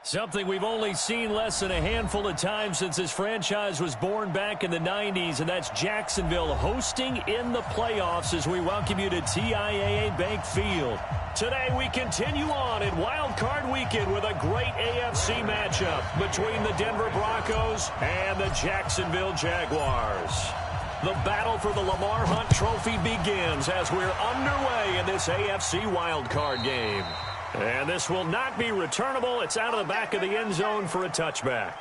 Something we've only seen less than a handful of times since this franchise was born back in the 90s, and that's Jacksonville hosting in the playoffs as we welcome you to TIAA Bank Field. Today we continue on in Wild Card Weekend with a great AFC matchup between the Denver Broncos and the Jacksonville Jaguars. The battle for the Lamar Hunt Trophy begins as we're underway in this AFC Wild Card game. And this will not be returnable. It's out of the back of the end zone for a touchback.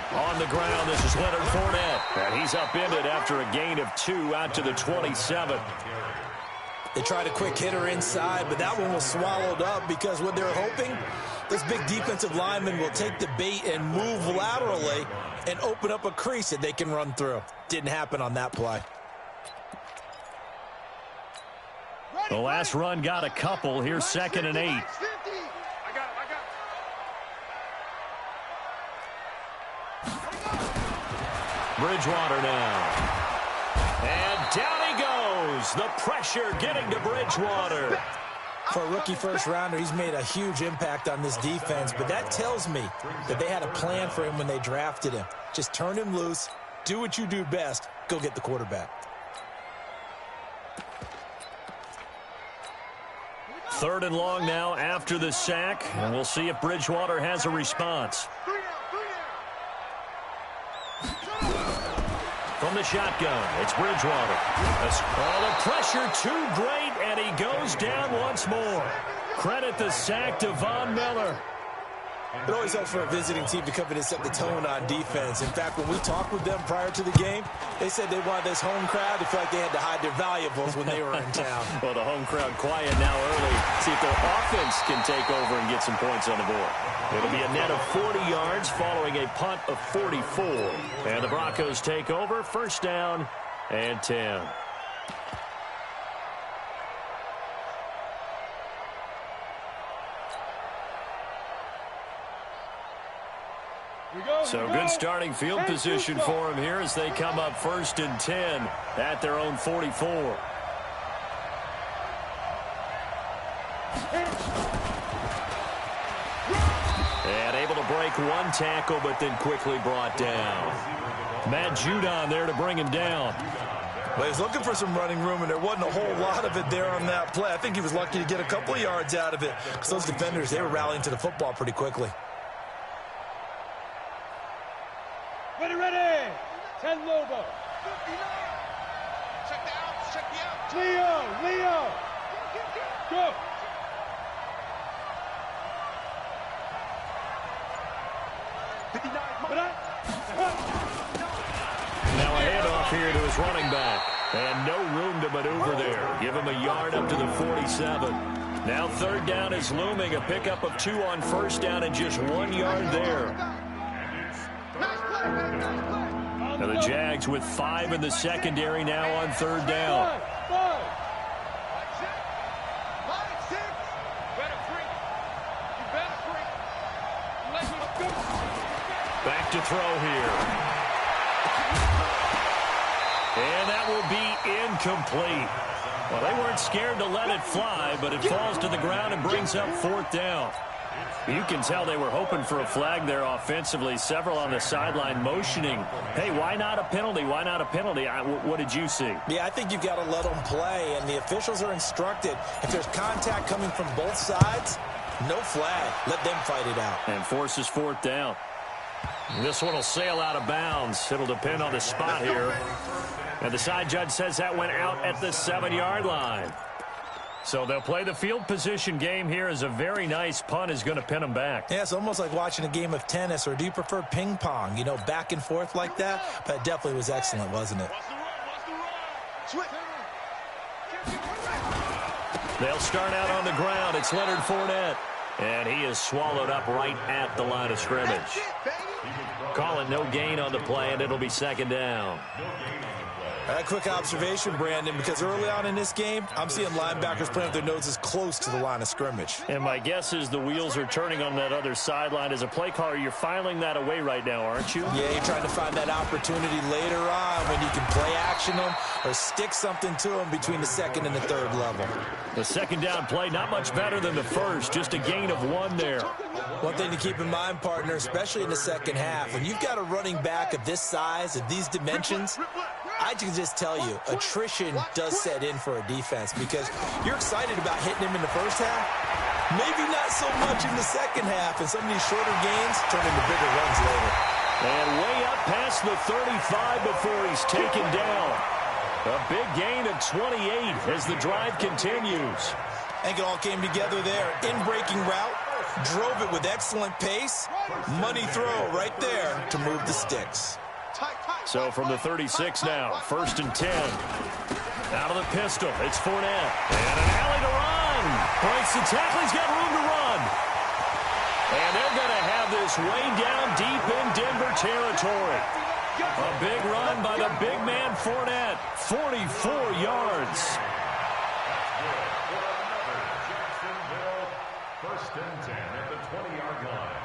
On the ground, this is Leonard Fournette. And he's upended after a gain of 2 out to the 27. They tried a quick hitter inside, but that one was swallowed up because what they're hoping, this big defensive lineman will take the bait and move laterally and open up a crease that they can run through. Didn't happen on that play. The last run got a couple. Here's 2nd and 8. Bridgewater now. And down he goes. The pressure getting to Bridgewater. For a rookie first-rounder, he's made a huge impact on this defense, but that tells me that they had a plan for him when they drafted him. Just turn him loose, do what you do best, go get the quarterback. 3rd and long now after the sack, and we'll see if Bridgewater has a response. From the shotgun, it's Bridgewater. The pressure too great, and he goes down once more. Credit the sack to Von Miller. It always helps for a visiting team to come in and set the tone on defense. In fact, when we talked with them prior to the game, they said they wanted this home crowd to feel like they had to hide their valuables when they were in town. Well, the home crowd quiet now early. See if their offense can take over and get some points on the board. It'll be a net of 40 yards following a punt of 44. And the Broncos take over, 1st down and 10. So good starting field position for them here as they come up 1st and 10 at their own 44. And able to break one tackle, but then quickly brought down. Matt Judon there to bring him down. Well, he's looking for some running room, and there wasn't a whole lot of it there on that play. I think he was lucky to get a couple of yards out of it because those defenders, they were rallying to the football pretty quickly. Ready. 10 Lobo. Check the out. Leo. Go. Now a handoff here to his running back. And no room to maneuver there. Give him a yard up to the 47. Now 3rd down is looming. A pickup of 2 on 1st down and just 1 yard there. Now the Jags with 5 in the secondary now on 3rd down. Back to throw here. And that will be incomplete. Well, they weren't scared to let it fly, but it falls to the ground and brings up 4th down. You can tell they were hoping for a flag there offensively. Several on the sideline motioning. Hey, why not a penalty? Why not a penalty? What did you see? Yeah, I think you've got to let them play, and the officials are instructed. If there's contact coming from both sides, no flag. Let them fight it out. And forces 4th down. This one will sail out of bounds. It'll depend on the spot here. And the side judge says that went out at the 7-yard line. So they'll play the field position game here as a very nice punt is going to pin them back. Yeah, it's almost like watching a game of tennis, or do you prefer ping pong? You know, back and forth like that? But it definitely was excellent, wasn't it? They'll start out on the ground. It's Leonard Fournette. And he is swallowed up right at the line of scrimmage. call it no gain on the play, and it'll be second down. A quick observation, Brandon, because early on in this game, I'm seeing linebackers playing with their noses close to the line of scrimmage. And my guess is the wheels are turning on that other sideline. As a play caller, you're filing that away right now, aren't you? Yeah, you're trying to find that opportunity later on when you can play action them or stick something to them between the second and the third level. The second down play, not much better than the first, just a gain of 1 there. One thing to keep in mind, partner, especially in the second half, when you've got a running back of this size, of these dimensions, I can just tell you, attrition does set in for a defense because you're excited about hitting him in the first half. Maybe not so much in the second half, and some of these shorter gains turn into bigger runs later. And way up past the 35 before he's taken down. A big gain of 28 as the drive continues. I think it all came together there. In-breaking route, drove it with excellent pace. Money throw right there to move the sticks. So from the 36 now, 1st and 10. Out of the pistol, it's Fournette. And an alley to run. Breaks the tackle, he's got room to run. And they're going to have this way down deep in Denver territory. A big run by the big man Fournette. 44 yards. 1st and 10 at the 20-yard line.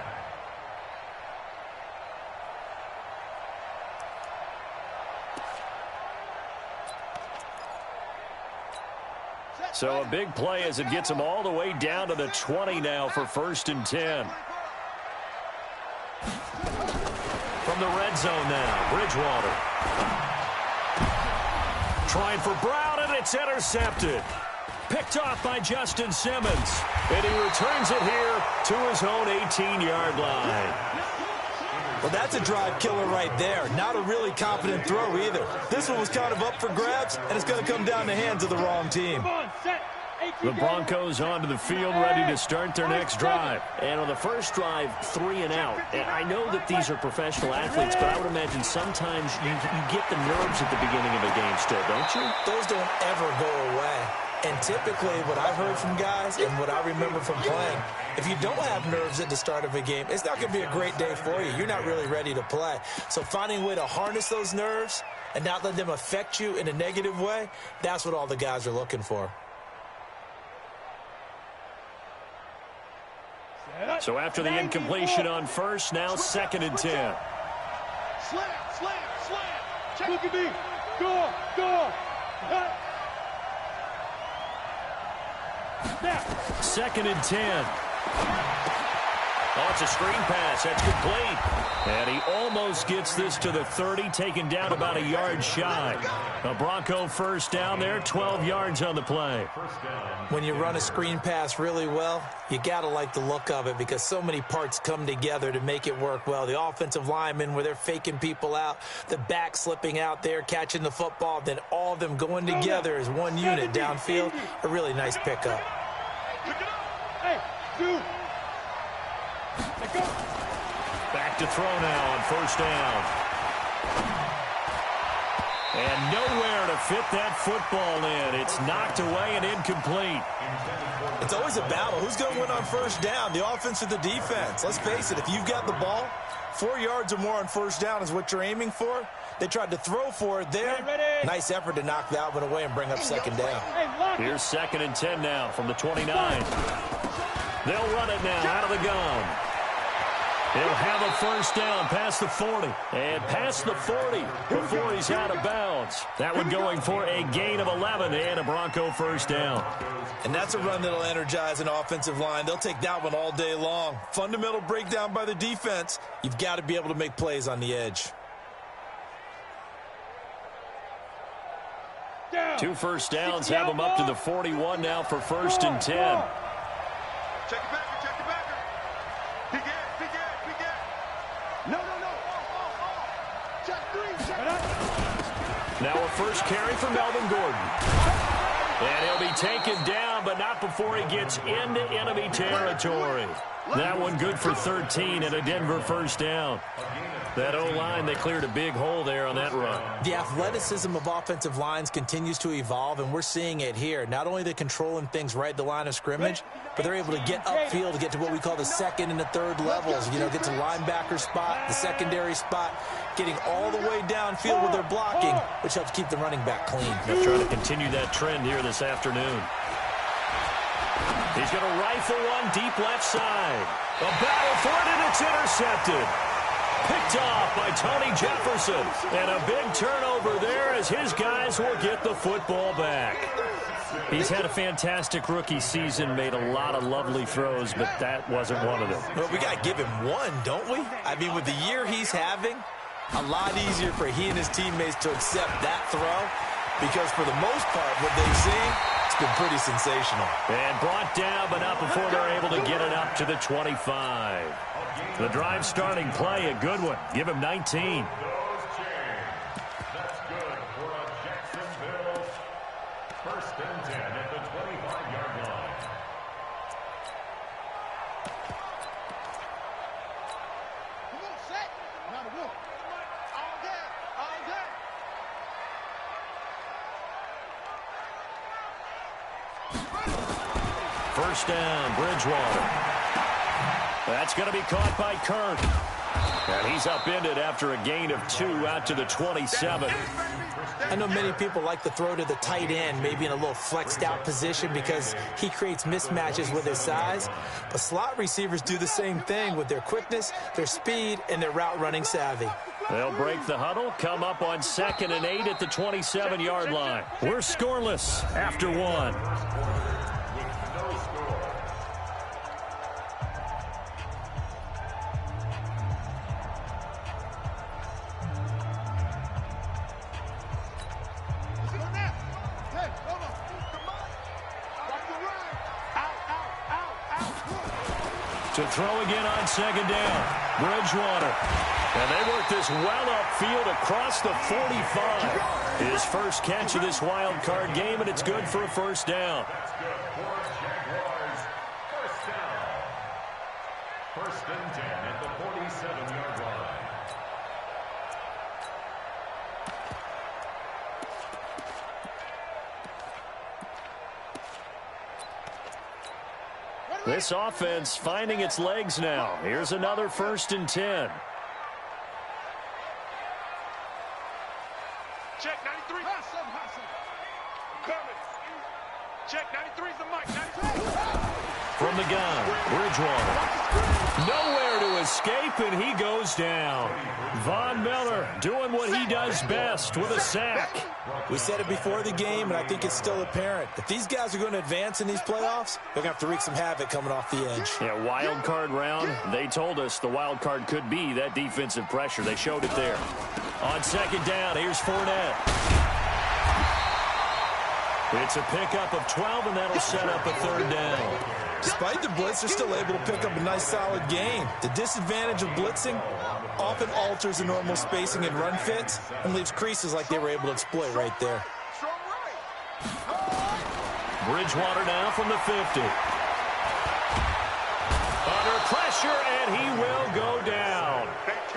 So a big play as it gets them all the way down to the 20 now for 1st and 10. From the red zone now, Bridgewater. Trying for Brown, and it's intercepted. Picked off by Justin Simmons. And he returns it here to his own 18-yard line. Well, that's a drive killer right there. Not a really confident throw either. This one was kind of up for grabs, and it's going to come down the hands of the wrong team. The Broncos onto the field, ready to start their next drive. And on the first drive, 3 and out. And I know that these are professional athletes, but I would imagine sometimes you get the nerves at the beginning of a game still, don't you? Those don't ever go away. And typically, what I've heard from guys and what I remember from playing, if you don't have nerves at the start of a game, it's not going to be a great day for you. You're not really ready to play. So finding a way to harness those nerves and not let them affect you in a negative way, that's what all the guys are looking for. So after the incompletion on first, now 2nd and 10. Slam, slam, slam. Check. Look at me. Go. 2nd and 10. Oh, it's a screen pass. That's complete. And he almost gets this to the 30, taken down about a yard shy. A Bronco first down there, 12 yards on the play. When you run a screen pass really well, you got to like the look of it because so many parts come together to make it work well. The offensive linemen, where they're faking people out, the back slipping out there, catching the football, then all of them going together as one unit downfield. A really nice pickup. Hey, dude. Back to throw now on first down. And nowhere to fit that football in. It's knocked away and incomplete. It's always a battle. Who's going to win on first down, the offense or the defense? Let's face it, if you've got the ball, 4 yards or more on first down is what you're aiming for. They tried to throw for it there. Nice effort to knock that one away and bring up 2nd down. Here's 2nd and 10 now from the 29. They'll run it now out of the gun. He'll have a first down past the 40. And past the 40 before he's out of bounds. That one going for a gain of 11 and a Bronco first down. And that's a run that'll energize an offensive line. They'll take that one all day long. Fundamental breakdown by the defense. You've got to be able to make plays on the edge. 2 first downs have them up to the 41 now for 1st and 10. Check it back. Begin. No. Check 3. Now a first carry for Melvin Gordon. And he'll be taken down, but not before he gets into enemy territory. That one good for 13 and a Denver first down. That O-line, they cleared a big hole there on that run. The athleticism of offensive lines continues to evolve, and we're seeing it here. Not only are they controlling things right at the line of scrimmage, but they're able to get upfield to get to what we call the second and the third levels. You know, get to linebacker spot, the secondary spot, getting all the way downfield with their blocking, which helps keep the running back clean. They're trying to continue that trend here this afternoon. He's going to rifle one deep left side. A battle for it, and it's intercepted. Picked off by Tony Jefferson. And a big turnover there as his guys will get the football back. He's had a fantastic rookie season, made a lot of lovely throws, but that wasn't one of them. Well, we got to give him one, don't we? I mean, with the year he's having, a lot easier for he and his teammates to accept that throw, because for the most part, what they've seen, it's been pretty sensational. And brought down, but not before they're able to get it up to the 25. The drive starting play, a good one. Give him 19. That's good for a Jacksonville 1st and 10 at the 25-yard line. Come on, set. Not a walk. All day. All day. First down, Bridgewater. That's going to be caught by Kirk. And he's upended after a gain of 2 out to the 27. I know many people like to throw to the tight end, maybe in a little flexed out position because he creates mismatches with his size. But slot receivers do the same thing with their quickness, their speed, and their route running savvy. They'll break the huddle, come up on 2nd and 8 at the 27-yard line. We're scoreless after 1. To throw again on 2nd down. Bridgewater. And they work this well upfield across the 45. His first catch of this wild card game, and it's good for a first down. That's good for Jaguars. First down. 1st and 10 at the 47-yard line. This offense finding its legs now. Here's another 1st and 10. Check 93. Coming. Check 93's the mic. 93. From the gun, Bridgewater. Nowhere to escape, and he goes down. Von Miller doing what he does best with a sack. We said it before the game, and I think it's still apparent. If these guys are going to advance in these playoffs, they're going to have to wreak some havoc coming off the edge. Yeah, wild card round. They told us the wild card could be that defensive pressure. They showed it there. On 2nd down, here's Fournette. It's a pickup of 12, and that'll set up a 3rd down. Despite the blitz, they're still able to pick up a nice, solid gain. The disadvantage of blitzing often alters the normal spacing and run fits and leaves creases like they were able to exploit right there. Bridgewater now from the 50. Under pressure, and he will go down.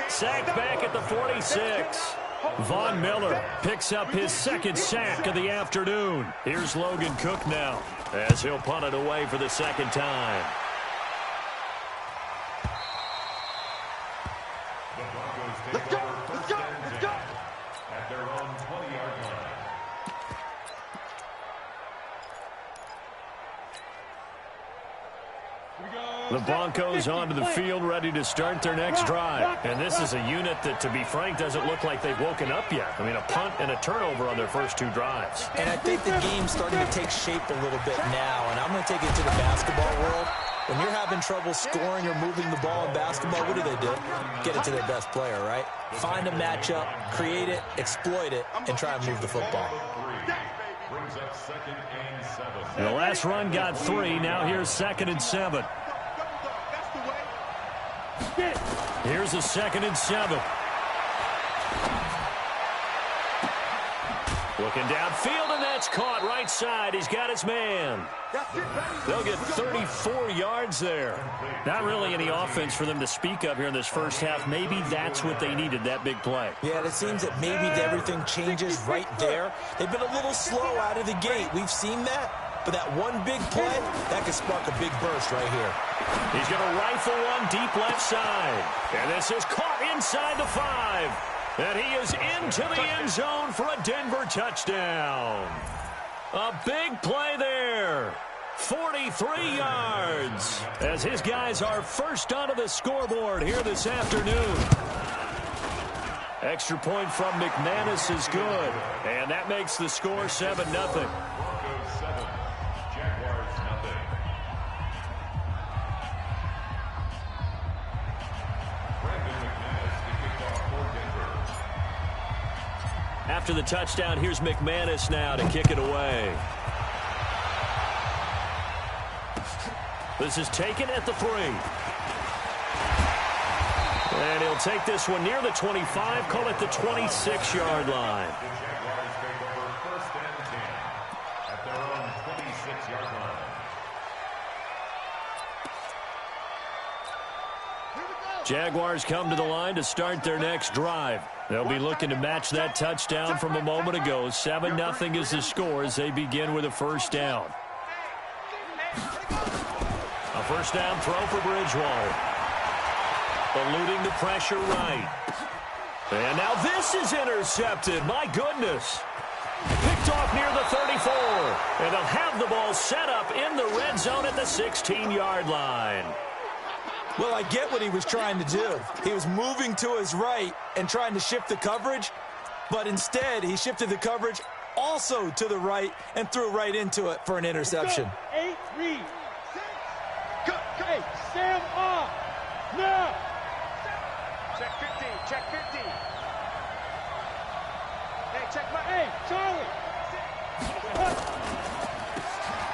Sacked back at the 46. Von Miller picks up his 2nd sack of the afternoon. Here's Logan Cook now as he'll punt it away for the 2nd time. The Broncos take over 1st and 10 at their own 20-yard line. The Broncos onto the field, ready to start their next drive. And this is a unit that, to be frank, doesn't look like they've woken up yet. I mean, a punt and a turnover on their first 2 drives. And I think the game's starting to take shape a little bit now, and I'm going to take it to the basketball world. When you're having trouble scoring or moving the ball in basketball, what do? Get it to their best player, right? Find a matchup, create it, exploit it, and try and move the football. Brings up 2nd and 7. The last run got 3. Now here's 2nd and 7. Here's a 2nd and 7. Looking downfield, and that's caught right side. He's got his man. They'll get 34 yards there. Not really any offense for them to speak of here in this first half. Maybe that's what they needed, that big play. Yeah, it seems that maybe everything changes right there. They've been a little slow out of the gate. We've seen that. But that one big play, that could spark a big burst right here. He's going to rifle one deep left side. And this is caught inside the 5. And he is into the end zone for a Denver touchdown. A big play there. 43 yards. As his guys are first onto the scoreboard here this afternoon. Extra point from McManus is good. And that makes the score 7-0. After the touchdown, here's McManus now to kick it away. This is taken at the 3. And he'll take this one near the 25, call it the 26-yard line. The Jaguars take over 1st and 10 at their own 26-yard line. Jaguars come to the line to start their next drive. They'll be looking to match that touchdown from a moment ago. 7-0 is the score as they begin with a first down. A first down throw for Bridgewater. Eluding the pressure right. And now this is intercepted. My goodness. Picked off near the 34. And they'll have the ball set up in the red zone at the 16-yard line. Well, I get what he was trying to do. He was moving to his right and trying to shift the coverage, but instead he shifted the coverage also to the right and threw right into it for an interception. 8, read. Hey, Sam off. Now. Check 15. Check 15. Hey, check my. Hey, Charlie.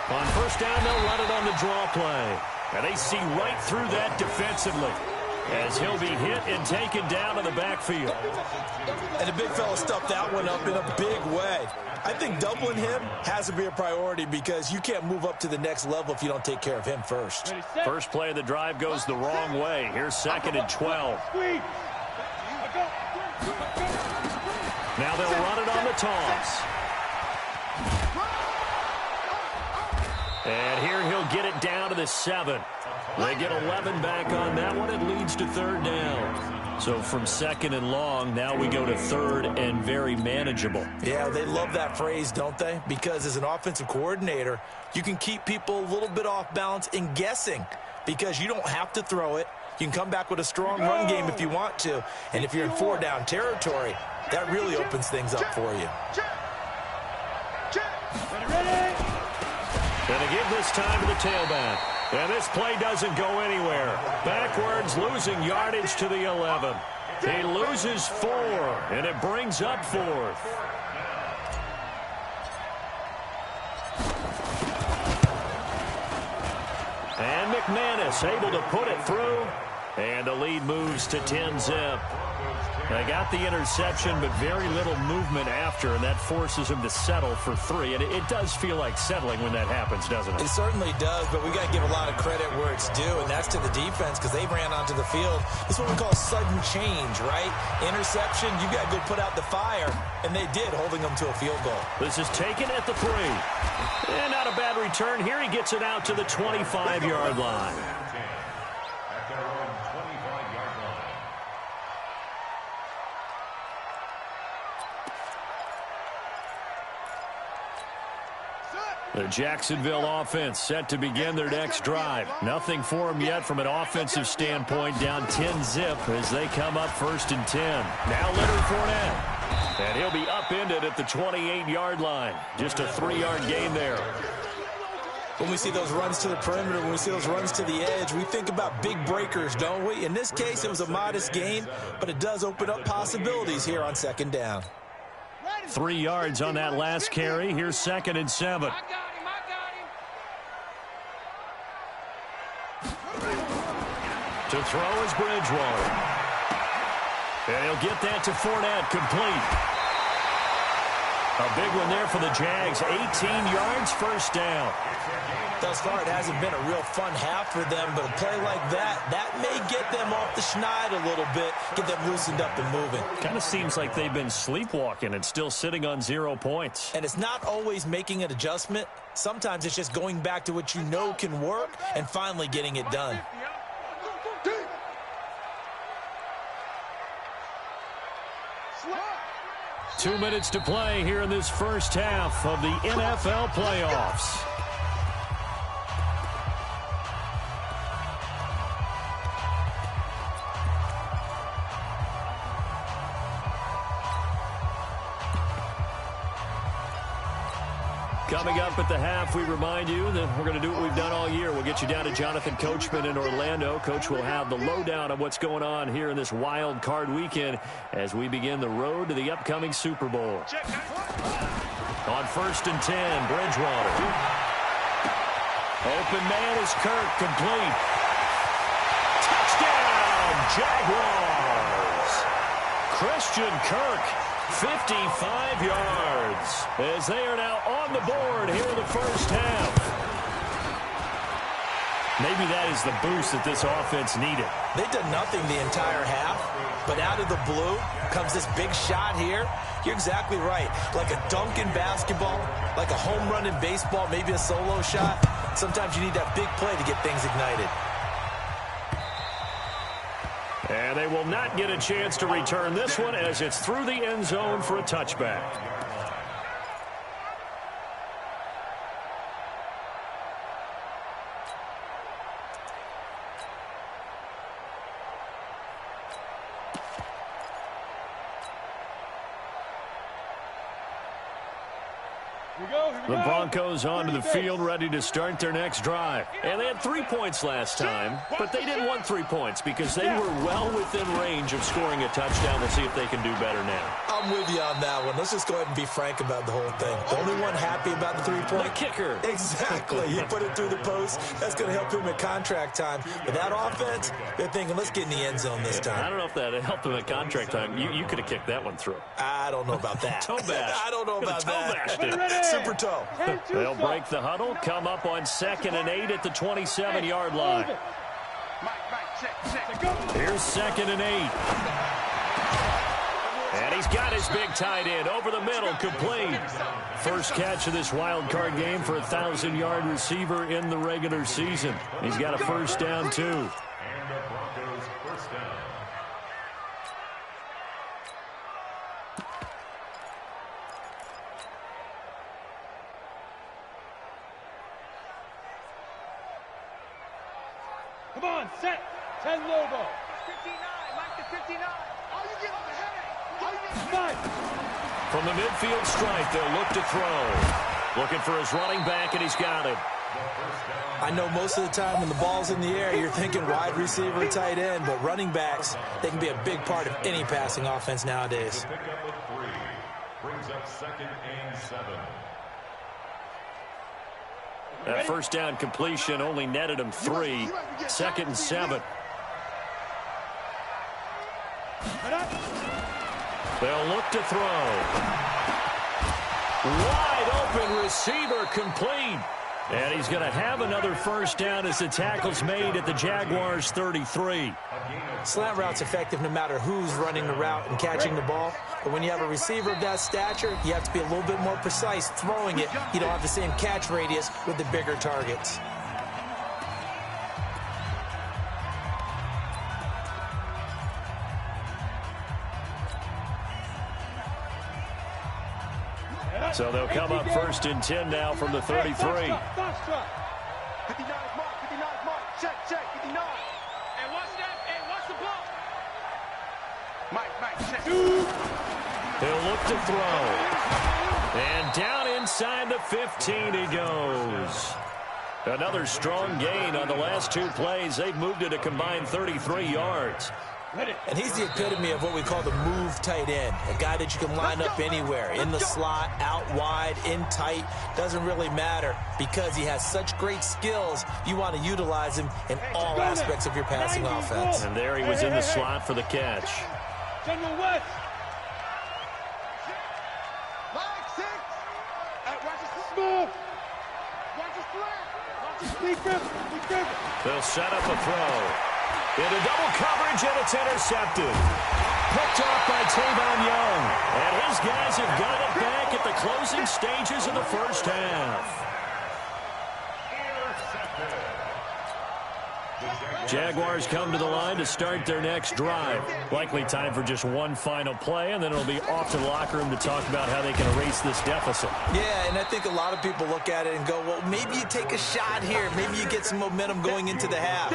On first down, they'll run it on the draw play. And they see right through that defensively as he'll be hit and taken down in the backfield. And the big fella stuffed that one up in a big way. I think doubling him has to be a priority because you can't move up to the next level if you don't take care of him first. First play of the drive goes the wrong way. Here's 2nd and 12. Now they'll run it on the toss. And here he'll get it down to the 7. They get 11 back on that one. It leads to 3rd down. So from 2nd and long, now we go to 3rd and very manageable. Yeah, they love that phrase, don't they? Because as an offensive coordinator, you can keep people a little bit off balance in guessing because you don't have to throw it. You can come back with a strong run game if you want to. And if you're in 4-down territory, that really opens things up for you. Going to give this time to the tailback. And this play doesn't go anywhere. Backwards, losing yardage to the 11. He loses 4, and it brings up 4th. And McManus able to put it through. And the lead moves to 10-zip. They got the interception, but very little movement after, and that forces him to settle for 3. And it does feel like settling when that happens, doesn't it? It certainly does, but we got to give a lot of credit where it's due, and that's to the defense because they ran onto the field. This is what we call sudden change, right? Interception, you got to go put out the fire, and they did, holding them to a field goal. This is taken at the 3. And not a bad return. Here he gets it out to the 25-yard line. At their own 25-yard line. The Jacksonville offense set to begin their next drive. Nothing for them yet from an offensive standpoint, down 10-zip as they come up 1st and 10. Now Leonard Fournette. And he'll be upended at the 28-yard line. Just a 3-yard gain there. When we see those runs to the perimeter, when we see those runs to the edge, we think about big breakers, don't we? In this case, it was a modest gain, but it does open up possibilities here on 2nd down. 3 yards on that last carry. Here's 2nd and 7. I got him. To throw is Bridgewater. And he'll get that to Fournette, complete. A big one there for the Jags. 18 yards, first down. Thus far, it hasn't been a real fun half for them, but a play like that may get them off the schneid a little bit, get them loosened up and moving. Kind of seems like they've been sleepwalking and still sitting on 0 points. And it's not always making an adjustment. Sometimes it's just going back to what you know can work and finally getting it done. Two minutes to play here in this first half of the NFL playoffs. Coming up at the half, we remind you that we're going to do what we've done all year. We'll get you down to Jonathan Coachman in Orlando. Coach will have the lowdown of what's going on here in this wild card weekend as we begin the road to the upcoming Super Bowl. On 1st and 10, Bridgewater. Open man is Kirk, complete. Touchdown, Jaguars! Christian Kirk, 55 yards, as they are now on the board here in the first half. Maybe that is the boost that this offense needed. They've done nothing the entire half, but out of the blue comes this big shot here. You're exactly right. Like a dunk in basketball, like a home run in baseball, maybe a solo shot. Sometimes you need that big play to get things ignited. And they will not get a chance to return this one as it's through the end zone for a touchback. The Broncos onto the field, ready to start their next drive. And they had 3 points last time, but they didn't want 3 points because they were well within range of scoring a touchdown. We'll see if they can do better now. I'm with you on that one. Let's just go ahead and be frank about the whole thing. The only one happy about the 3-point? The kicker. Exactly. You put it through the post. That's going to help him at contract time. But that offense, they're thinking, let's get in the end zone this time. I don't know if that helped him at contract time. You could have kicked that one through. I don't know about that. Toe bash. I don't know about that. Super toe. They'll break the huddle, come up on 2nd and 8 at the 27-yard line. Here's 2nd and 8. And he's got his big tight end over the middle, complete. First catch of this wild card game for a 1,000-yard receiver in the regular season. He's got a first down, too. And the Broncos first down. Come on, set. 10 Lobo. 59, Mike to 59. All you get on the headache. All you get From the midfield stripe, they'll look to throw. Looking for his running back, and he's got it. I know most of the time when the ball's in the air, you're thinking wide receiver, tight end, but running backs, they can be a big part of any passing offense nowadays. Pick up a 3. Brings up 2nd and 7. That first down completion only netted him 3. 2nd and 7. They'll look to throw. Wide open receiver, complete. And he's going to have another first down as the tackle's made at the Jaguars' 33. Slant route's effective no matter who's running the route and catching the ball. But when you have a receiver of that stature, you have to be a little bit more precise throwing it. You don't have the same catch radius with the bigger targets. So they'll come up 1st and 10 now from the 33. 59 mark, 59 mark. Check, 59. And watch that, and watch the ball. Mike, check. He'll look to throw. And down inside the 15 he goes. Another strong gain on the last 2 plays. They've moved it a combined 33 yards. And he's the epitome of what we call the move tight end, a guy that you can line up anywhere, in the slot, out wide, in tight, doesn't really matter because he has such great skills. You want to utilize him in all aspects of your passing offense. And there he was in the slot for the catch. General West. Mike, 6. They'll set up a throw. Into double coverage, and it's intercepted. Picked off by Tavon Young. And his guys have got it back at the closing stages of the first half. Jaguars come to the line to start their next drive. Likely time for just one final play, and then it'll be off to the locker room to talk about how they can erase this deficit. Yeah, and I think a lot of people look at it and go, well, maybe you take a shot here. Maybe you get some momentum going into the half.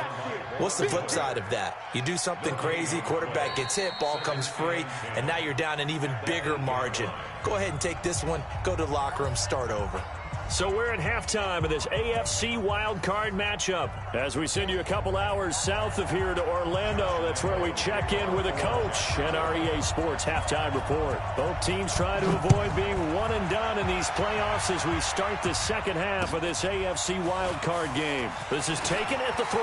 What's the flip side of that? You do something crazy, quarterback gets hit, ball comes free, and now you're down an even bigger margin. Go ahead and take this one, go to the locker room, start over. So we're at halftime of this AFC wildcard matchup. As we send you a couple hours south of here to Orlando, that's where we check in with a coach and our EA Sports halftime report. Both teams try to avoid being one and done in these playoffs as we start the second half of this AFC wildcard game. This is taken at the 3.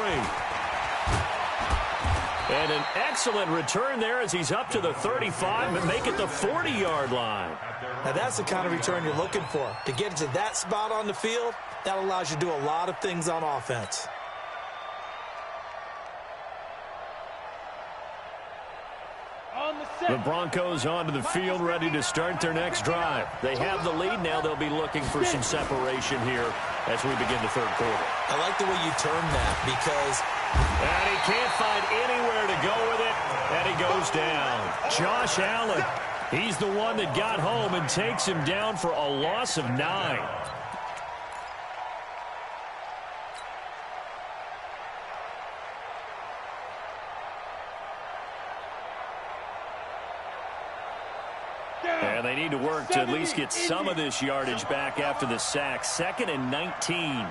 And an excellent return there as he's up to the 35 and make it the 40-yard line. Now, that's the kind of return you're looking for. To get to that spot on the field, that allows you to do a lot of things on offense. The Broncos onto the field, ready to start their next drive. They have the lead. Now they'll be looking for some separation here as we begin the third quarter. I like the way you term that because... And he can't find anywhere to go with it, and he goes down. Josh Allen, he's the one that got home and takes him down for a loss of 9. And they need to work to at least get some of this yardage back after the sack. 2nd and 19.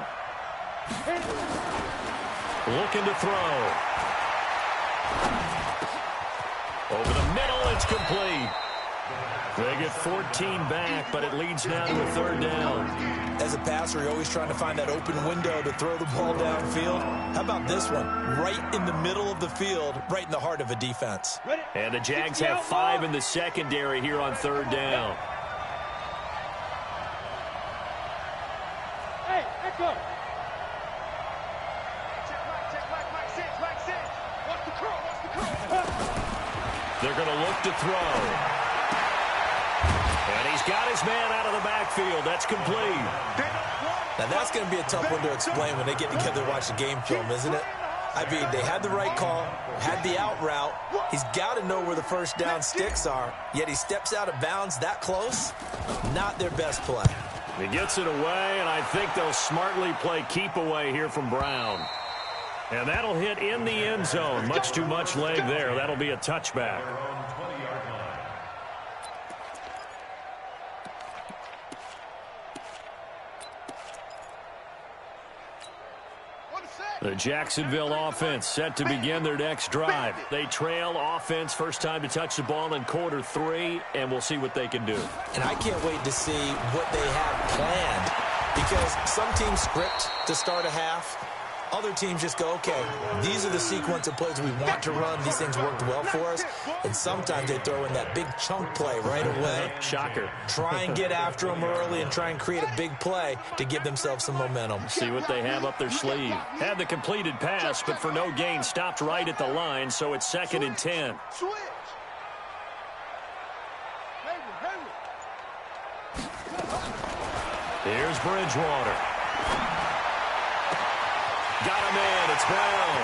Looking to throw. Over the middle, it's complete. They get 14 back, but it leads now to a 3rd down. As a passer, you're always trying to find that open window to throw the ball downfield. How about this one? Right in the middle of the field, right in the heart of a defense. And the Jags have 5 in the secondary here on 3rd down. Hey, echo. They're going to look to throw. And he's got his man out of the backfield. That's complete. Now, that's going to be a tough one to explain when they get together and watch the game film, isn't it? I mean, they had the right call, had the out route. He's got to know where the first down sticks are, yet he steps out of bounds that close. Not their best play. He gets it away, and I think they'll smartly play keep away here from Brown. And that'll hit in the end zone. Much too much leg there. That'll be a touchback. The Jacksonville offense set to begin their next drive. They trail offense, first time to touch the ball in quarter 3, and we'll see what they can do. And I can't wait to see what they have planned, because some teams script to start a half. Other teams just go, okay, these are the sequence of plays we want to run. These things worked well for us. And sometimes they throw in that big chunk play right away. Shocker. Try and get after them early and try and create a big play to give themselves some momentum. See what they have up their sleeve. Had the completed pass, but for no gain, stopped right at the line, so it's 2nd and 10. Here's Bridgewater. Got him in. It's Brown.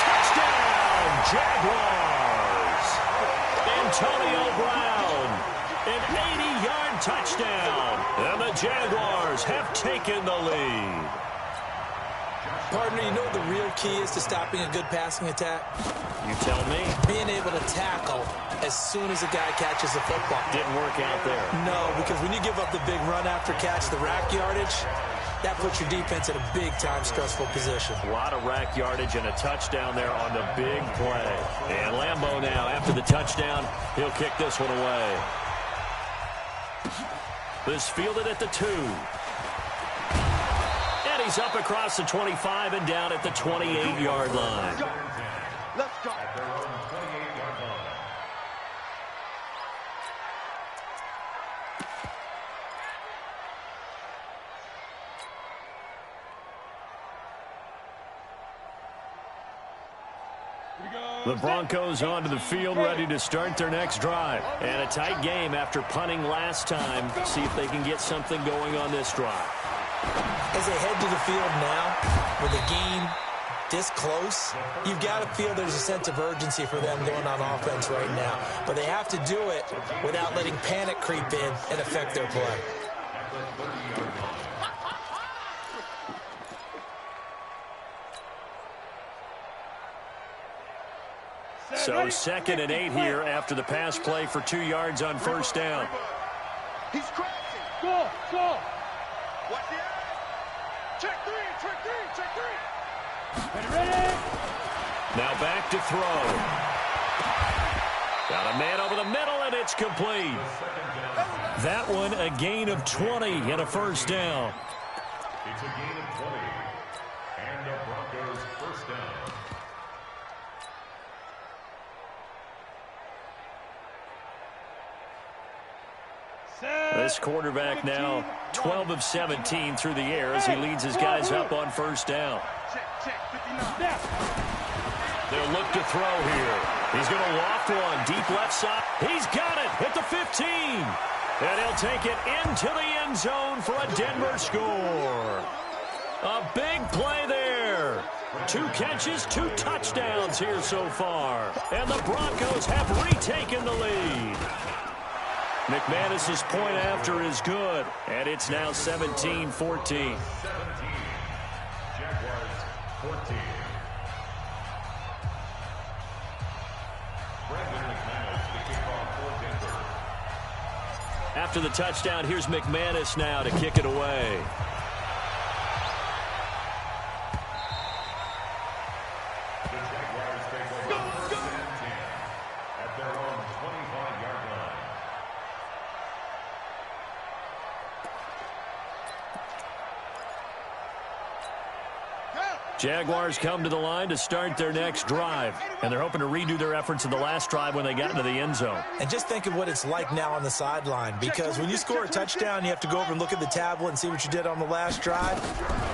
Touchdown, Jaguars. Antonio Brown. An 80-yard touchdown. And the Jaguars have taken the lead. Partner, you know what the real key is to stopping a good passing attack? You tell me. Being able to tackle as soon as a guy catches the football. Didn't work out there. No, because when you give up the big run after catch, the rack yardage, that puts your defense in a big-time stressful position. A lot of rack yardage and a touchdown there on the big play. And Lambeau now, after the touchdown, he'll kick this one away. This fielded at the 2. And he's up across the 25 and down at the 28-yard line. Let's go. The Broncos onto the field, ready to start their next drive. And a tight game after punting last time. See if they can get something going on this drive. As they head to the field now, with the game this close, you've got to feel there's a sense of urgency for them going on offense right now. But they have to do it without letting panic creep in and affect their play. So 2nd and 8 here after the pass play for 2 yards on first down. He's crashing. Go, go. Watch the eye. Check three. Ready? Now back to throw. Got a man over the middle, and it's complete. That one a gain of 20 and a first down. It's a gain of 20. And the Broncos first down. This quarterback now 12 of 17 through the air as he leads his guys up on first down. Check. 59. They'll look to throw here. He's going to loft one deep left side. He's got it at the 15. And he'll take it into the end zone for a Denver score. A big play there. 2 catches, 2 touchdowns here so far. And the Broncos have retaken the lead. McManus's point after is good, and it's now 17-14. 17. Jaguars 14. Brandon McManus, the kickoff for Denver. After the touchdown, here's McManus now to kick it away. The Jaguars take over first and 10 at their own 25-yard line. Jaguars come to the line to start their next drive, and they're hoping to redo their efforts in the last drive when they got into the end zone. And just think of what it's like now on the sideline, because when you score a touchdown, you have to go over and look at the tablet and see what you did on the last drive.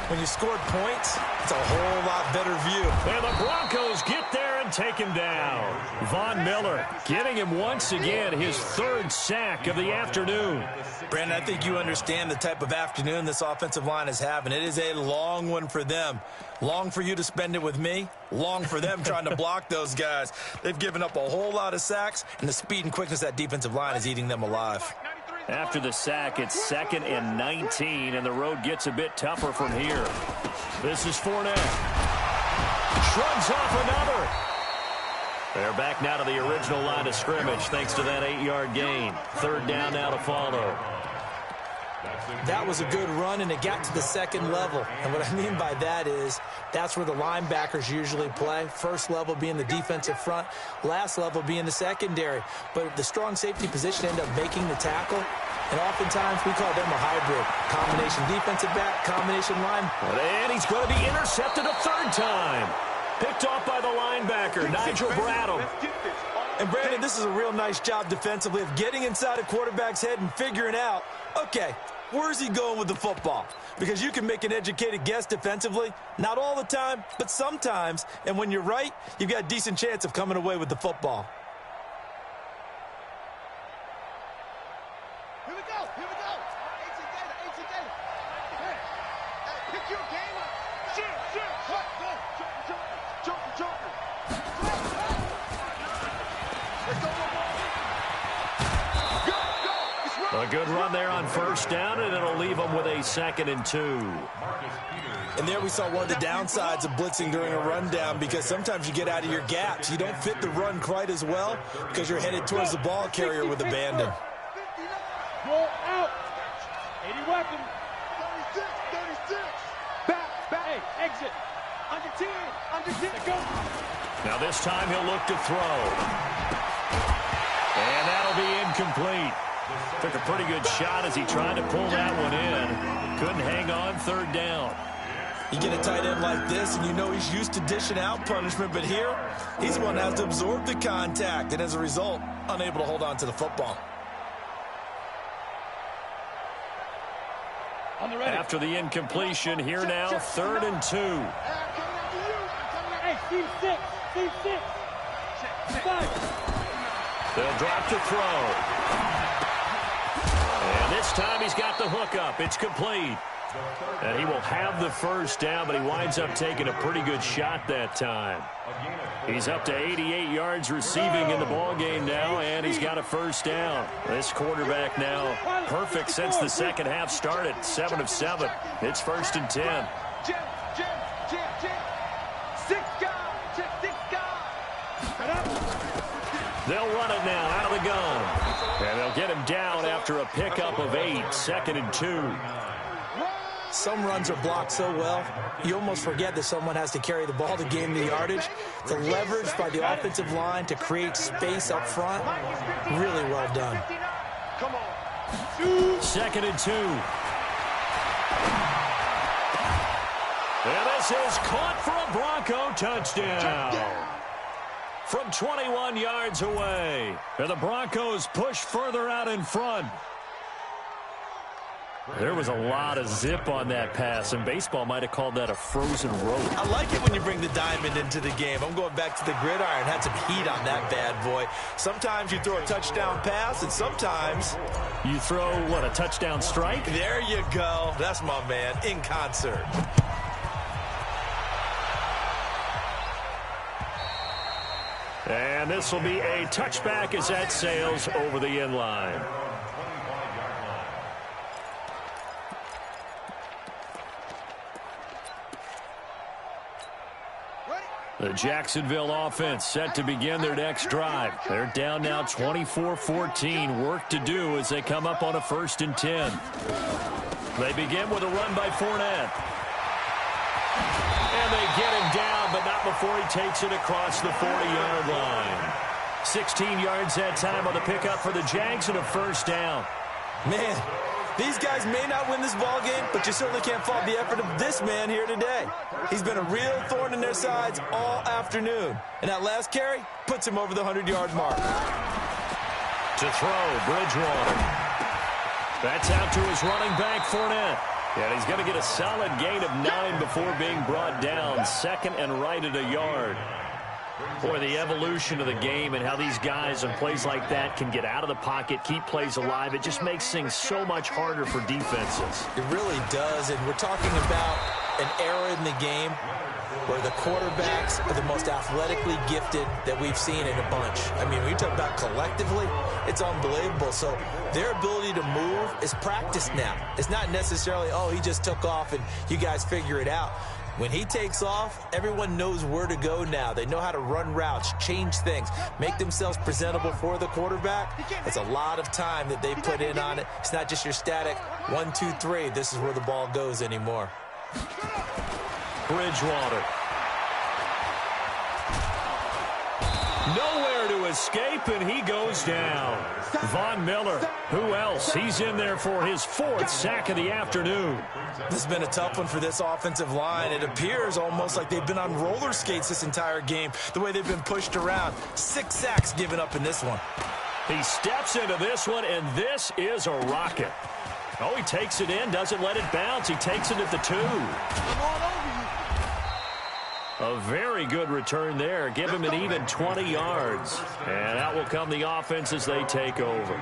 When you scored points, it's a whole lot better view. And the Broncos get there and take him down. Von Miller getting him once again his 3rd sack of the afternoon. Brandon, I think you understand the type of afternoon this offensive line is having. It is a long one for them. Long for you to spend it with me. Long for them trying to block those guys. They've given up a whole lot of sacks, and the speed and quickness of that defensive line is eating them alive. After the sack, it's 2nd and 19, and the road gets a bit tougher from here. This is Fournette. Shrugs off another. They're back now to the original line of scrimmage thanks to that 8-yard gain. 3rd down now to follow. That was a good run, and it got to the 2nd level. And what I mean by that is that's where the linebackers usually play. First level being the defensive front, last level being the secondary. But the strong safety position ended up making the tackle. And oftentimes we call them a hybrid. Combination defensive back, combination line. And he's going to be intercepted a 3rd time. Picked off by the linebacker, Nigel Bradham. And Brandon, this is a real nice job defensively of getting inside a quarterback's head and figuring out, okay, where's he going with the football? Because you can make an educated guess defensively. Not all the time, but sometimes. And when you're right, you've got a decent chance of coming away with the football. Here we go. Ancient data. Hey, pick your game up. Shit. What? Go. Joker. Let's go. A good run there on first down, and it'll leave them with a 2nd and 2. And there we saw one of the downsides of blitzing during a rundown, because sometimes you get out of your gaps. You don't fit the run quite as well because you're headed towards the ball carrier with abandon. Roll out. 80 weapon. 36. Back. Hey, exit. Under 10. Go. Now this time he'll look to throw. And that'll be incomplete. Took a pretty good shot as he tried to pull that one in. Couldn't hang on 3rd down. You get a tight end like this, and you know he's used to dishing out punishment, but here, he's the one that has to absorb the contact, and as a result, unable to hold on to the football. After the incompletion, here now, 3rd and 2. Hey, C6. They'll drop to throw. And this time he's got the hook up. It's complete. And he will have the first down, but he winds up taking a pretty good shot that time. He's up to 88 yards receiving in the ballgame now, and he's got a first down. This quarterback now perfect since the second half started, 7 of 7. It's 1st and 10. They'll run it now out of the gun. And they'll get him down after a pickup of 8, 2nd and 2. Some runs are blocked so well, you almost forget that someone has to carry the ball to gain the yardage. The leverage by the offensive line to create space up front, really well done. Come on. 2nd and 2. And this is caught for a Bronco touchdown. From 21 yards away. And the Broncos push further out in front. There was a lot of zip on that pass, and baseball might have called that a frozen rope. I like it when you bring the diamond into the game. I'm going back to the gridiron. Had some heat on that bad boy. Sometimes you throw a touchdown pass, and sometimes you throw, what, a touchdown strike? There you go. That's my man, in concert. And this will be a touchback as that sails over the end line. The Jacksonville offense set to begin their next drive. They're down now 24-14. Work to do as they come up on a 1st and 10. They begin with a run by Fournette. And they get him down, but not before he takes it across the 40-yard line. 16 yards that time on the pickup for the Jags and a first down. Man, these guys may not win this ball game, but you certainly can't fault the effort of this man here today. He's been a real thorn in their sides all afternoon. And that last carry puts him over the 100-yard mark. To throw, Bridgewater. That's out to his running back, Fournette. And he's going to get a solid gain of 9 before being brought down. 2nd and right at a yard. Boy, the evolution of the game and how these guys in plays like that can get out of the pocket, keep plays alive, it just makes things so much harder for defenses. It really does, and we're talking about an era in the game where the quarterbacks are the most athletically gifted that we've seen in a bunch. I mean, when you talk about collectively, it's unbelievable. So their ability to move is practiced now. It's not necessarily, oh, he just took off and you guys figure it out. When he takes off, everyone knows where to go now. They know how to run routes, change things, make themselves presentable for the quarterback. It's a lot of time that they put in on it. It's not just your static 1, 2, 3. This is where the ball goes anymore. Bridgewater. Nowhere to escape, and he goes down. Von Miller, who else? He's in there for his 4th sack of the afternoon. This has been a tough one for this offensive line. It appears almost like they've been on roller skates this entire game, the way they've been pushed around. 6 sacks given up in this one. He steps into this one, and this is a rocket. Oh, he takes it in, doesn't let it bounce. He takes it at the 2. A very good return there. Give him an even 20 yards. And out will come the offense as they take over.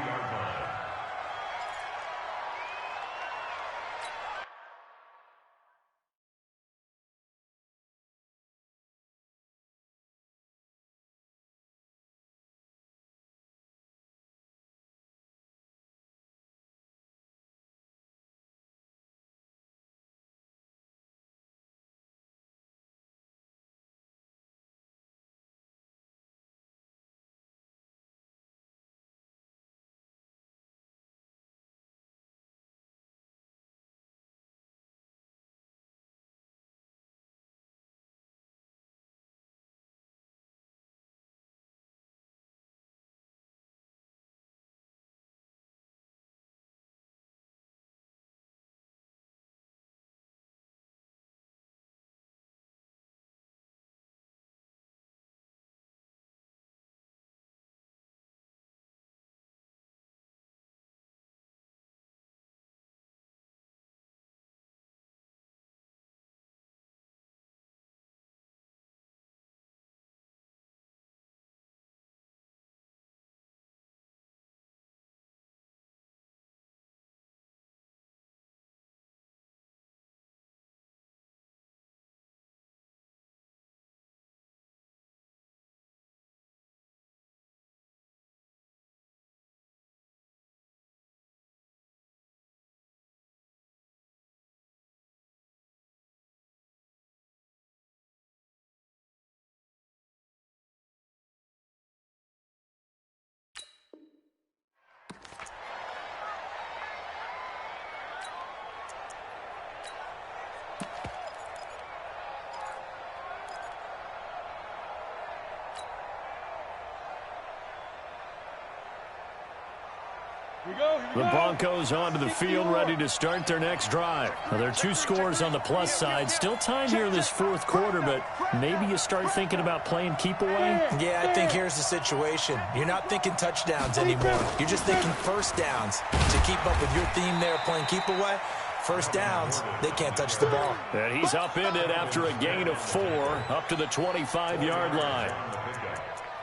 The Broncos onto the field, ready to start their next drive. Now, there are 2 scores on the plus side. Still time here in this fourth quarter, but maybe you start thinking about playing keep away? Yeah, I think here's the situation. You're not thinking touchdowns anymore. You're just thinking first downs. To keep up with your theme there, playing keep away, first downs, they can't touch the ball. And he's upended after a gain of 4 up to the 25-yard line.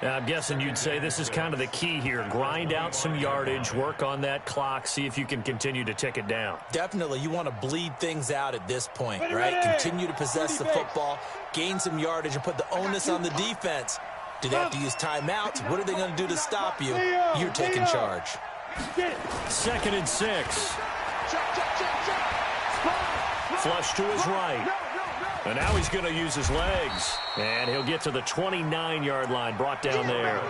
Now, I'm guessing you'd say this is kind of the key here. Grind out some yardage, work on that clock, see if you can continue to tick it down. Definitely, you want to bleed things out at this point, right? Continue to possess the football, gain some yardage, and put the onus on the defense. Do they have to use timeouts? What are they going to do to stop you? You're taking charge. 2nd and 6. Flush to his right. And now he's going to use his legs. And he'll get to the 29-yard line, brought down there.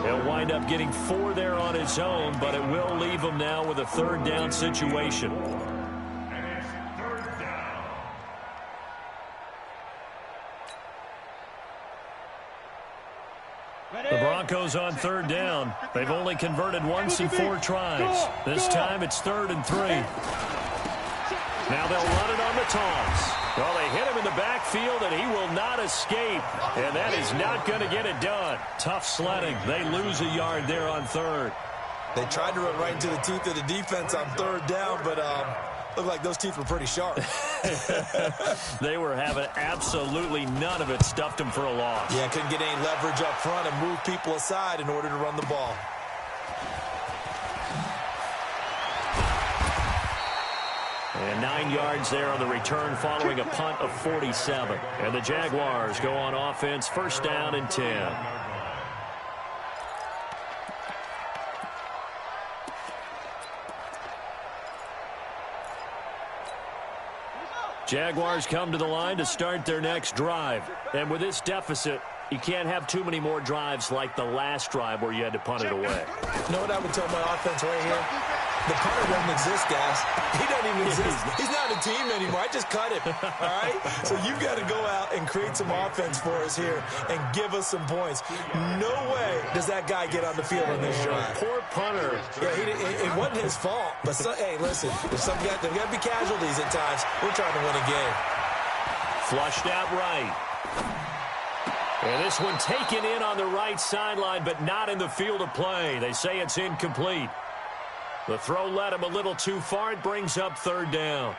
He'll wind up getting 4 there on his own, but it will leave him now with a 3rd down situation. And it's 3rd down. The Broncos on 3rd down. They've only converted once in 4 tries. This time it's 3rd and 3. Now they'll run it on the toss. Well, they hit him in the backfield, and he will not escape. And that is not going to get it done. Tough sledding. They lose a yard there on 3rd. They tried to run right into the teeth of the defense on 3rd down, but looked like those teeth were pretty sharp. They were having absolutely none of it. Stuffed them for a loss. Yeah, couldn't get any leverage up front and move people aside in order to run the ball. And 9 yards there on the return following a punt of 47. And the Jaguars go on offense, 1st down and 10. Jaguars come to the line to start their next drive. And with this deficit, you can't have too many more drives like the last drive where you had to punt it away. You know what I would tell my offense right here? The punter doesn't exist, guys. He doesn't even exist. He's not a team anymore. I just cut him, all right? So you've got to go out and create some offense for us here and give us some points. No way does that guy get on the field on this drive. Poor punter. Yeah, it wasn't his fault. But, hey, listen, there's got to be casualties at times. We're trying to win a game. Flushed out right. And this one taken in on the right sideline, but not in the field of play. They say it's incomplete. The throw led him a little too far. It brings up 3rd down.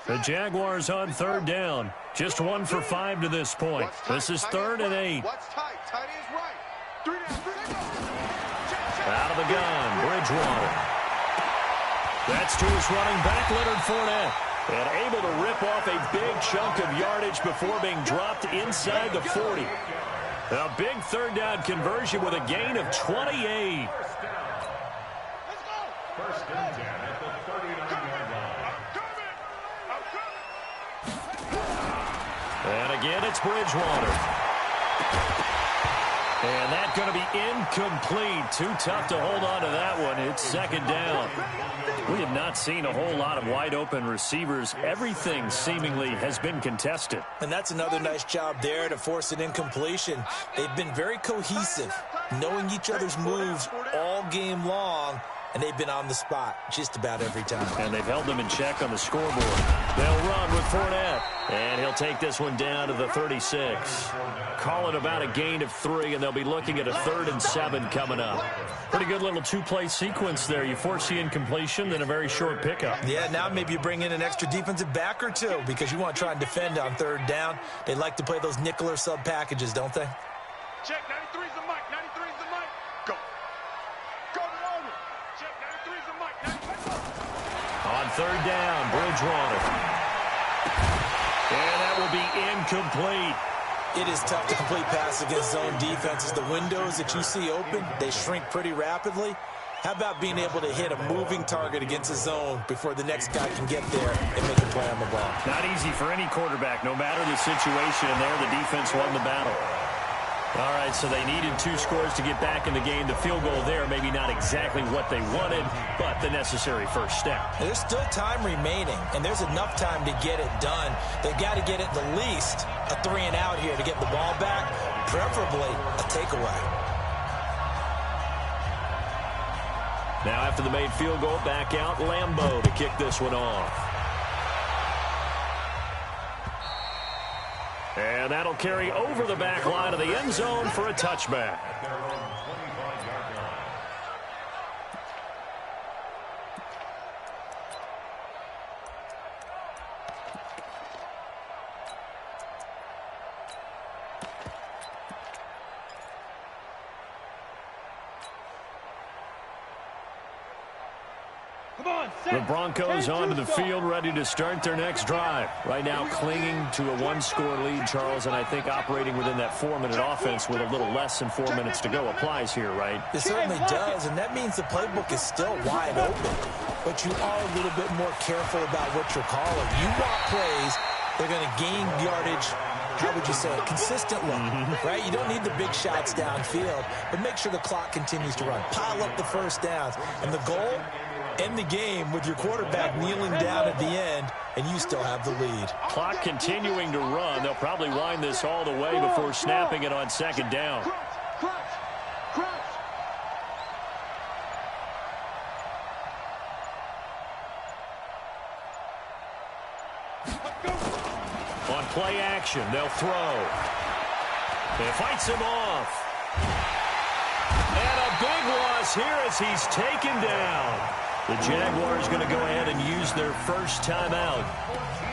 The Jaguars on 3rd down. Just 1 for 5 to this point. This is 3rd and 8. Out of the gun, Bridgewater. That's to his running back, Leonard Fournette. And able to rip off a big chunk of yardage before being dropped inside the 40. A big 3rd down conversion with a gain of 28. First and 10 at the 39-yard line. And again, it's Bridgewater. And that's going to be incomplete. Too tough to hold on to that one. It's 2nd down. We have not seen a whole lot of wide-open receivers. Everything seemingly has been contested. And that's another nice job there to force an incompletion. They've been very cohesive, knowing each other's moves all game long, and they've been on the spot just about every time. And they've held them in check on the scoreboard. They'll run with Fournette, and he'll take this one down to the 36. Call it about a gain of 3, and they'll be looking at a 3rd and 7 coming up. Pretty good little 2-play sequence there. You force the incompletion, then a very short pickup. Yeah, now maybe you bring in an extra defensive back or 2 because you want to try and defend on 3rd down. They like to play those nickel or sub packages, don't they? Check, 93's the mic, 93's the mic. Go. Go to over. Check, 93's the mic, 93's. On 3rd down, Bridgewater. And that will be incomplete. It is tough to complete pass against zone defenses. The windows that you see open, they shrink pretty rapidly. How about being able to hit a moving target against a zone before the next guy can get there and make a play on the ball? Not easy for any quarterback, no matter the situation, and there the defense won the battle. All right, so they needed 2 scores to get back in the game. The field goal there, maybe not exactly what they wanted, but the necessary first step. There's still time remaining, and there's enough time to get it done. They've got to get at the least a 3-and-out here to get the ball back, preferably a takeaway. Now after the made field goal, back out Lambeau to kick this one off. And that'll carry over the back line of the end zone for a touchback. The Broncos onto the field, ready to start their next drive. Right now clinging to a one-score lead, Charles, and I think operating within that 4-minute offense with a little less than 4 minutes to go applies here, right? It certainly does, and that means the playbook is still wide open. But you are a little bit more careful about what you're calling. You want plays, they're going to gain yardage, how would you say it, consistently, right? You don't need the big shots downfield, but make sure the clock continues to run. Pile up the first downs, and the goal, end the game with your quarterback kneeling down at the end, and you still have the lead. Clock continuing to run. They'll probably wind this all the way before snapping it on second down. On play action, they'll throw. It fights him off. And a big loss here as he's taken down. The Jaguars going to go ahead and use their first timeout.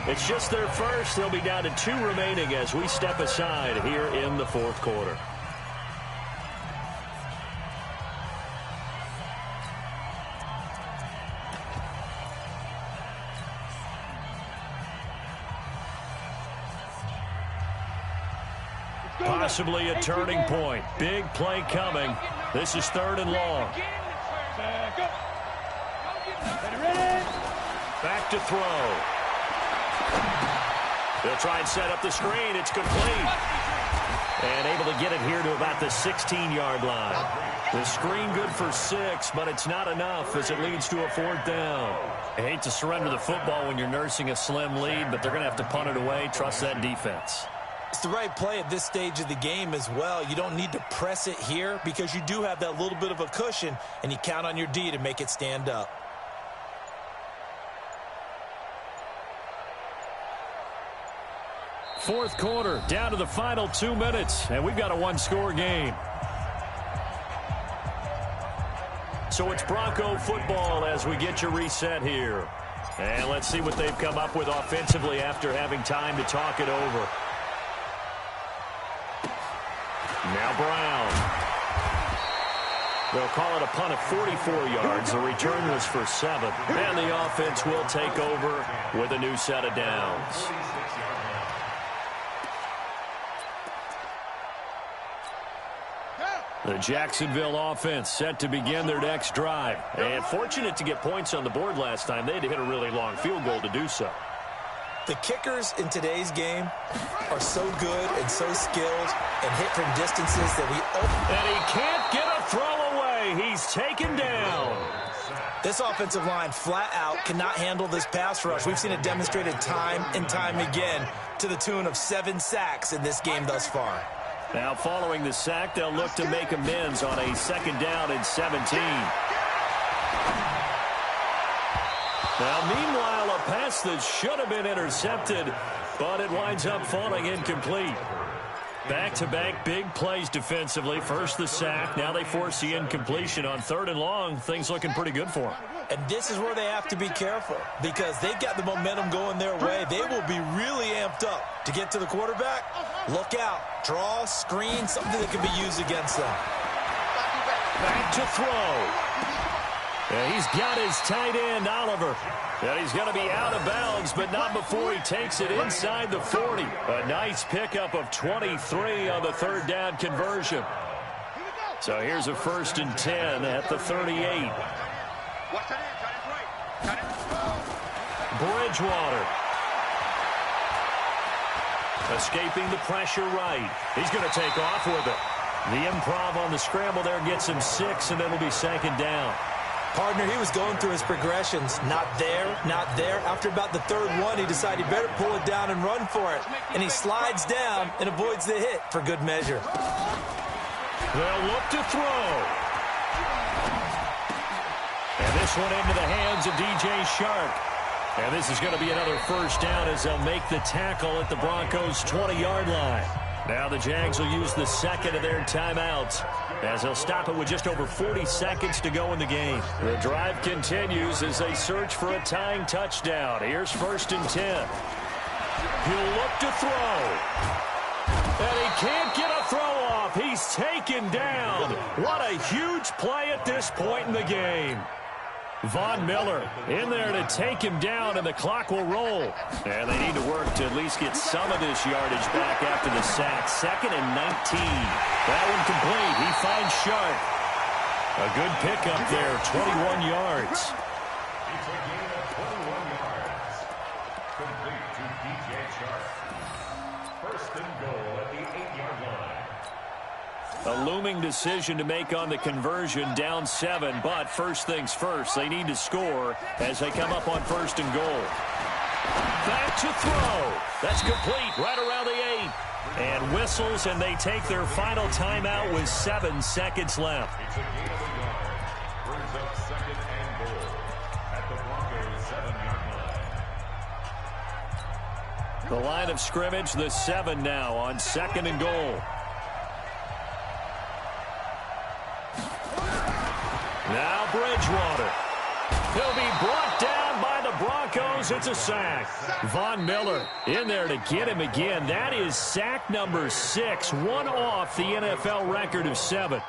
It's just their first. They'll be down to 2 remaining as we step aside here in the fourth quarter. Possibly a turning point. Big play coming. This is 3rd and long. Back to throw. They'll try and set up the screen. It's complete. And able to get it here to about the 16-yard line. The screen good for 6, but it's not enough as it leads to a 4th down. I hate to surrender the football when you're nursing a slim lead, but they're going to have to punt it away. Trust that defense. It's the right play at this stage of the game as well. You don't need to press it here because you do have that little bit of a cushion, and you count on your D to make it stand up. Fourth quarter, down to the final 2 minutes, and we've got a one-score game. So it's Bronco football as we get you reset here. And let's see what they've come up with offensively after having time to talk it over. Now Brown. They'll call it a punt of 44 yards. The return was for 7. And the offense will take over with a new set of downs. The Jacksonville offense set to begin their next drive. And fortunate to get points on the board last time. They had to hit a really long field goal to do so. The kickers in today's game are so good and so skilled and hit from distances that we... And he can't get a throw away. He's taken down. This offensive line flat out cannot handle this pass rush. We've seen it demonstrated time and time again to the tune of 7 sacks in this game thus far. Now following the sack, they'll look to make amends on a 2nd down and 17. Now, meanwhile, a pass that should have been intercepted, but it winds up falling incomplete. Back-to-back big plays defensively. First the sack. Now they force the incompletion on 3rd and long. Things looking pretty good for them. And this is where they have to be careful because they've got the momentum going their way. They will be really amped up to get to the quarterback. Look out. Draw, screen, something that can be used against them. Back to throw. Yeah, he's got his tight end, Oliver. And he's going to be out of bounds, but not before he takes it inside the 40. A nice pickup of 23 on the 3rd down conversion. So here's a 1st and 10 at the 38. Bridgewater. Escaping the pressure right. He's going to take off with it. The improv on the scramble there gets him 6, and it'll be 2nd down. Partner, he was going through his progressions. Not there, not there. After about the 3rd one, he decided he better pull it down and run for it. And he slides down and avoids the hit for good measure. They'll look to throw. And this one into the hands of DJ Shark. And this is going to be another first down as they'll make the tackle at the Broncos' 20-yard line. Now the Jags will use the second of their timeouts as they'll stop it with just over 40 seconds to go in the game. The drive continues as they search for a tying touchdown. Here's 1st and 10. He'll look to throw. And he can't get a throw off. He's taken down. What a huge play at this point in the game. Von Miller in there to take him down, and the clock will roll. And they need to work to at least get some of this yardage back after the sack. 2nd and 19. That one complete. He finds Shark. A good pickup there, 21 yards. It's a gain of 21 yards. Complete to DJ Shark. 1st and goal at the 8-yard line. A looming decision to make on the conversion, down 7, but first things first, they need to score as they come up on 1st and goal. Back to throw. That's complete right around the 8. And whistles, and they take their final timeout with 7 seconds left. It's a gain of a yard. Brings up 2nd and goal at the Broncos' 7-yard line. The line of scrimmage, the 7 now on 2nd and goal. Now Bridgewater. He'll be brought down by the Broncos. It's a sack. Von Miller in there to get him again. That is sack number 6, one off the NFL record of 7.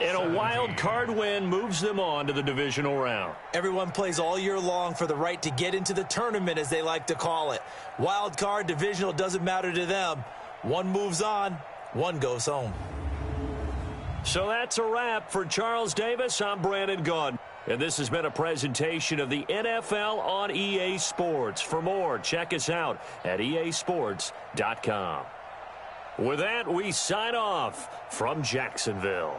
And a wild card win moves them on to the divisional round. Everyone plays all year long for the right to get into the tournament, as they like to call it. Wild card, divisional, doesn't matter to them. One moves on, one goes home. So that's a wrap for Charles Davis. I'm Brandon Gaudin. And this has been a presentation of the NFL on EA Sports. For more, check us out at easports.com. With that, we sign off from Jacksonville.